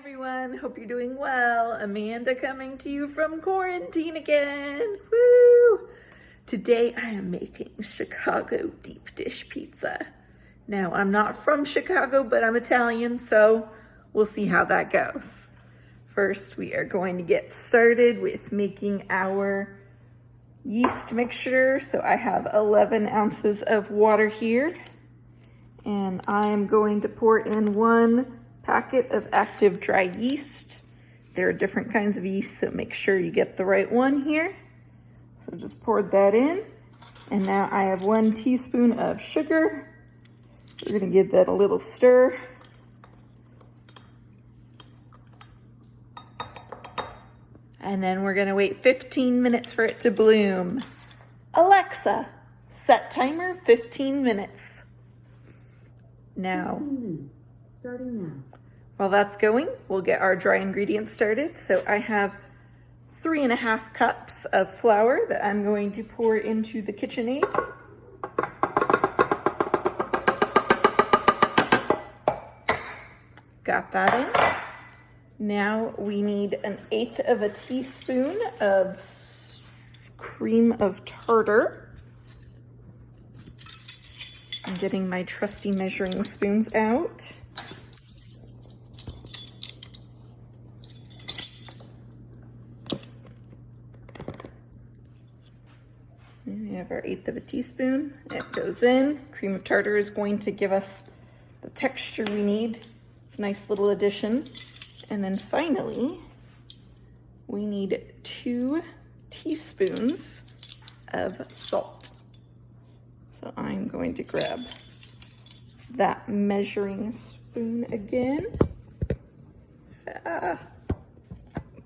everyone, hope you're doing well. Amanda coming to you from quarantine again. Woo! Today I am making Chicago deep dish pizza. Now I'm not from Chicago, but I'm Italian, so we'll see how that goes. First, we are going to get started with making our yeast mixture. So I have 11 ounces of water here, and I'm going to pour in 1 packet of active dry yeast. There are different kinds of yeast, so make sure you get the right one here. So just poured that in, and now I have 1 teaspoon of sugar. We're gonna give that a little stir. And then we're gonna wait 15 minutes for it to bloom. Alexa, set timer 15 minutes. Now, 15 minutes, starting now. While that's going, we'll get our dry ingredients started. So I have 3.5 cups of flour that I'm going to pour into the KitchenAid. Got that in. Now we need 1/8 of a teaspoon of cream of tartar. I'm getting my trusty measuring spoons out. And we have our 1/8 of a teaspoon. It goes in. Cream of tartar is going to give us the texture we need. It's a nice little addition. And then finally, we need 2 teaspoons of salt. So I'm going to grab that measuring spoon again.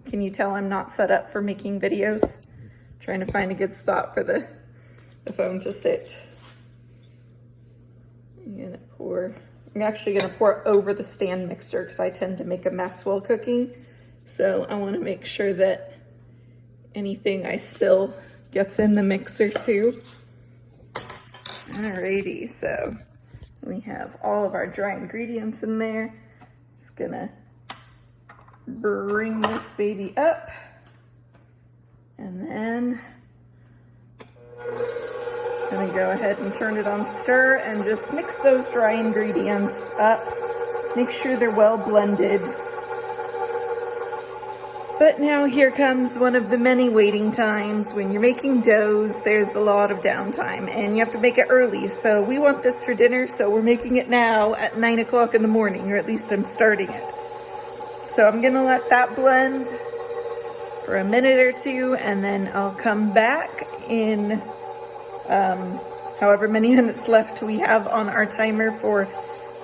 Can you tell I'm not set up for making videos? Trying to find a good spot for the phone to sit. I'm actually gonna pour over the stand mixer because I tend to make a mess while cooking. So I wanna make sure that anything I spill gets in the mixer too. Alrighty, so we have all of our dry ingredients in there. Just gonna bring this baby up. And then I'm gonna go ahead and turn it on stir and just mix those dry ingredients up. Make sure they're well blended. But now here comes one of the many waiting times. When you're making doughs, there's a lot of downtime and you have to make it early. So we want this for dinner, so we're making it now at 9 o'clock in the morning, or at least I'm starting it. So I'm gonna let that blend for a minute or 2, and then I'll come back in however many minutes left we have on our timer for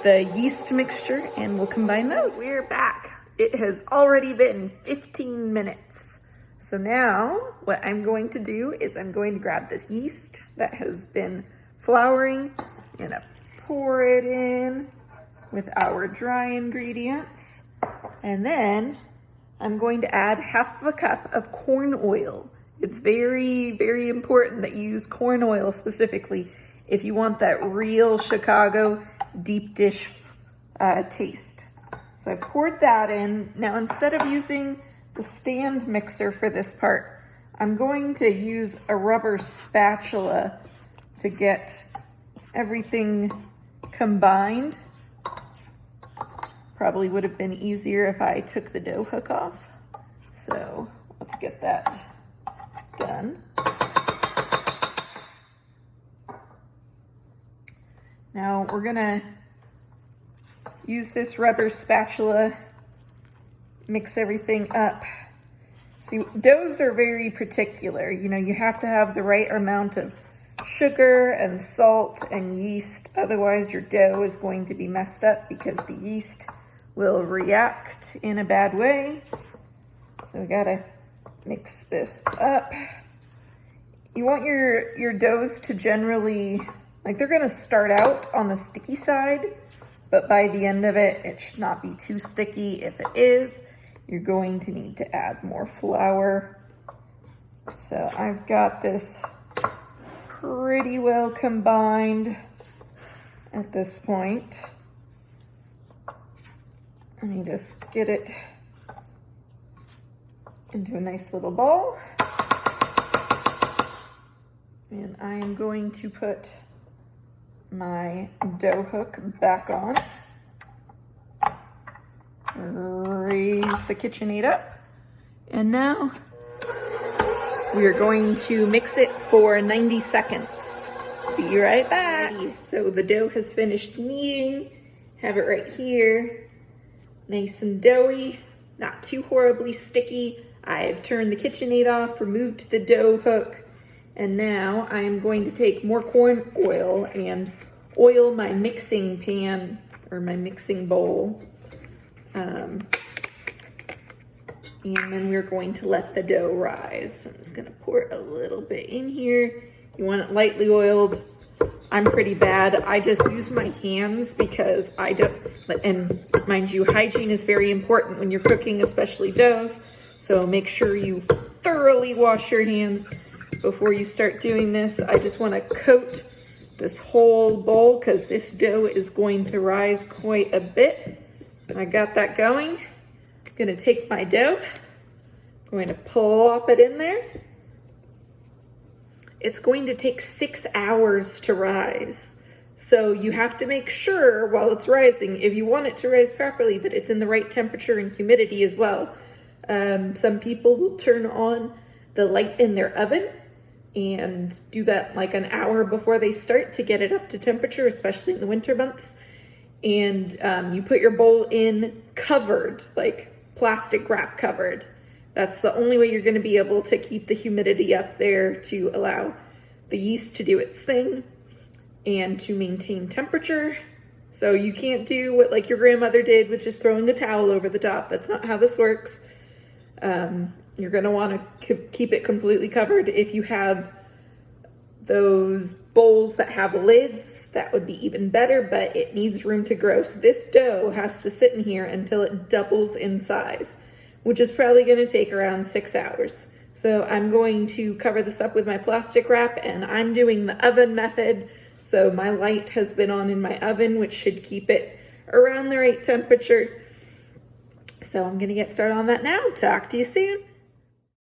the yeast mixture, and we'll combine those. We're back. It has already been 15 minutes. So now what I'm going to do is I'm going to grab this yeast that has been flouring. I'm gonna pour it in with our dry ingredients, and then I'm going to add 1/2 cup of corn oil. It's very, very important that you use corn oil specifically if you want that real Chicago deep dish taste. So I've poured that in. Now, instead of using the stand mixer for this part, I'm going to use a rubber spatula to get everything combined. Probably would have been easier if I took the dough hook off. So let's get that done. Now we're gonna use this rubber spatula, mix everything up. See, doughs are very particular. You know, you have to have the right amount of sugar and salt and yeast. Otherwise your dough is going to be messed up because the yeast will react in a bad way. So we gotta mix this up. You want your doughs to generally, like, they're gonna start out on the sticky side, but by the end of it, it should not be too sticky. If it is, you're going to need to add more flour. So I've got this pretty well combined at this point. Let me just get it into a nice little ball. And I am going to put my dough hook back on. Raise the KitchenAid up. And now we are going to mix it for 90 seconds. Be right back. So the dough has finished kneading. Have it right here. Nice and doughy, not too horribly sticky. I've turned the KitchenAid off, removed the dough hook, and now I am going to take more corn oil and oil my mixing pan or my mixing bowl. And then we're going to let the dough rise. I'm just gonna pour a little bit in here. You want it lightly oiled. I'm pretty bad. I just use my hands because I don't, and mind you, hygiene is very important when you're cooking, especially doughs. So make sure you thoroughly wash your hands before you start doing this. I just want to coat this whole bowl because this dough is going to rise quite a bit. I got that going. I'm gonna take my dough, I'm going to plop it in there. It's going to take 6 hours to rise. So you have to make sure while it's rising, if you want it to rise properly, that it's in the right temperature and humidity as well. Some people will turn on the light in their oven and do that like an hour before they start to get it up to temperature, especially in the winter months. And you put your bowl in covered, like plastic wrap covered. That's the only way you're going to be able to keep the humidity up there to allow the yeast to do its thing and to maintain temperature. So you can't do what like your grandmother did, which is throwing a towel over the top. That's not how this works. You're going to want to keep it completely covered. If you have those bowls that have lids, that would be even better, but it needs room to grow. So this dough has to sit in here until it doubles in size, which is probably going to take around 6 hours. So I'm going to cover this up with my plastic wrap, and I'm doing the oven method. So my light has been on in my oven, which should keep it around the right temperature. So I'm going to get started on that now. Talk to you soon.